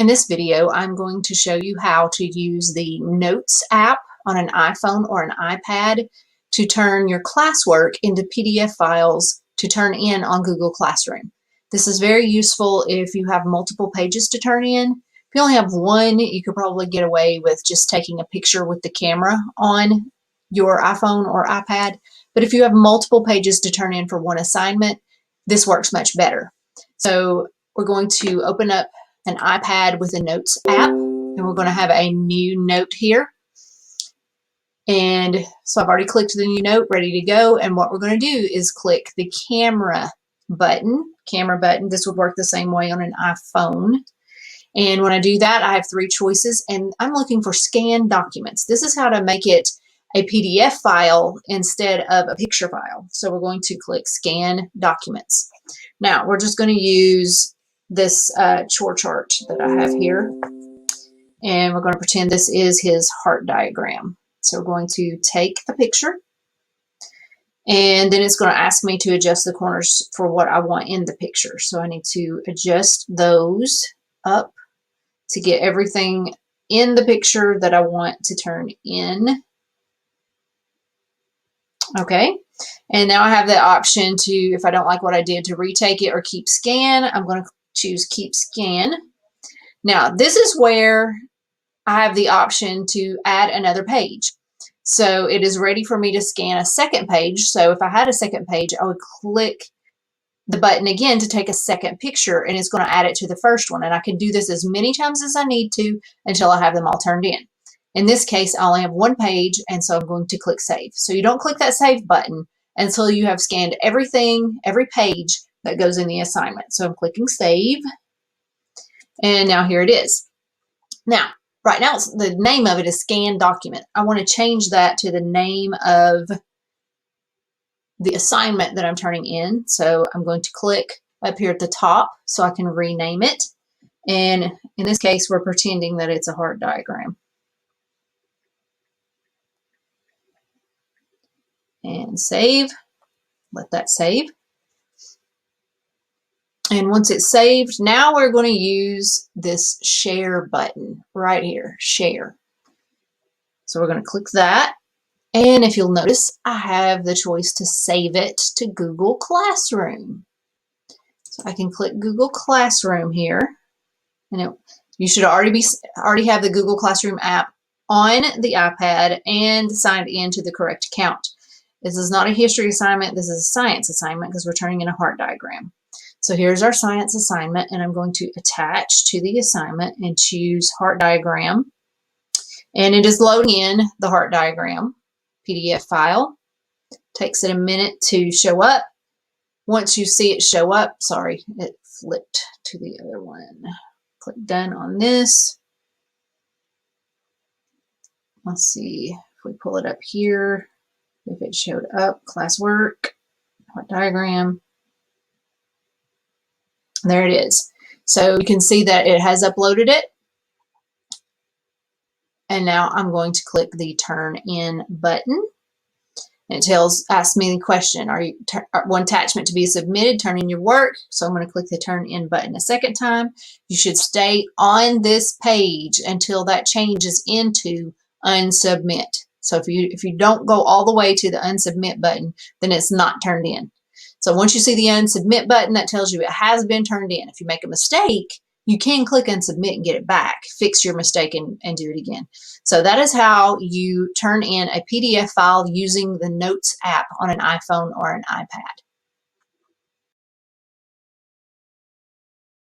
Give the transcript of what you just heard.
In this video, I'm going to show you how to use the Notes app on an iPhone or an iPad to turn your classwork into PDF files to turn in on Google Classroom. This is very useful if you have multiple pages to turn in. If you only have one, you could probably get away with just taking a picture with the camera on your iPhone or iPad. But if you have multiple pages to turn in for one assignment, this works much better. So we're going to open up an iPad with a Notes app, and we're going to have a new note here. And so I've already clicked the new note, ready to go. And what we're going to do is click the camera button. This would work the same way on an iPhone. And when I do that, I have three choices, and I'm looking for scan documents. This is how to make it a PDF file instead of a picture file. So we're going to click scan documents. Now we're just going to use this chore chart that I have here, and we're going to pretend this is his heart diagram. So we're going to take the picture, and then it's going to ask me to adjust the corners for what I want in the picture. So I need to adjust those up to get everything in the picture that I want to turn in. Okay, and now I have the option to, if I don't like what I did, to retake it or keep scan. I'm going to choose keep scan. Now this is where I have the option to add another page. So it is ready for me to scan a second page. So if I had a second page, I would click the button again to take a second picture, and it's going to add it to the first one. And I can do this as many times as I need to until I have them all turned in. In this case, I only have one page, and so I'm going to click save. So you don't click that save button until you have scanned everything, every page that goes in the assignment. So I'm clicking save, and now here it is. Now, right now, the name of it is scan document. I want to change that to the name of the assignment that I'm turning in. So I'm going to click up here at the top so I can rename it. And in this case, we're pretending that it's a heart diagram. And save. Let that save. And once it's saved, now we're going to use this share button right here, share. So we're going to click that. And if you'll notice, I have the choice to save it to Google Classroom. So I can click Google Classroom here. And you should already have the Google Classroom app on the iPad and signed into the correct account. This is not a history assignment. This is a science assignment because we're turning in a heart diagram. So here's our science assignment, and I'm going to attach to the assignment and choose heart diagram. And it is loading in the heart diagram PDF file. Takes it a minute to show up. Once you see it show up, sorry, it flipped to the other one. Click done on this. Let's see if we pull it up here. If it showed up, classwork, heart diagram. There it is. So you can see that it has uploaded it. And now I'm going to click the turn in button. And it asks me the question, one attachment to be submitted, turn in your work. So I'm going to click the turn in button a second time. You should stay on this page until that changes into unsubmit. So if you don't go all the way to the unsubmit button, then it's not turned in. So once you see the unsubmit button, that tells you it has been turned in. If you make a mistake, you can click unsubmit and get it back, fix your mistake and do it again. So that is how you turn in a PDF file using the Notes app on an iPhone or an iPad.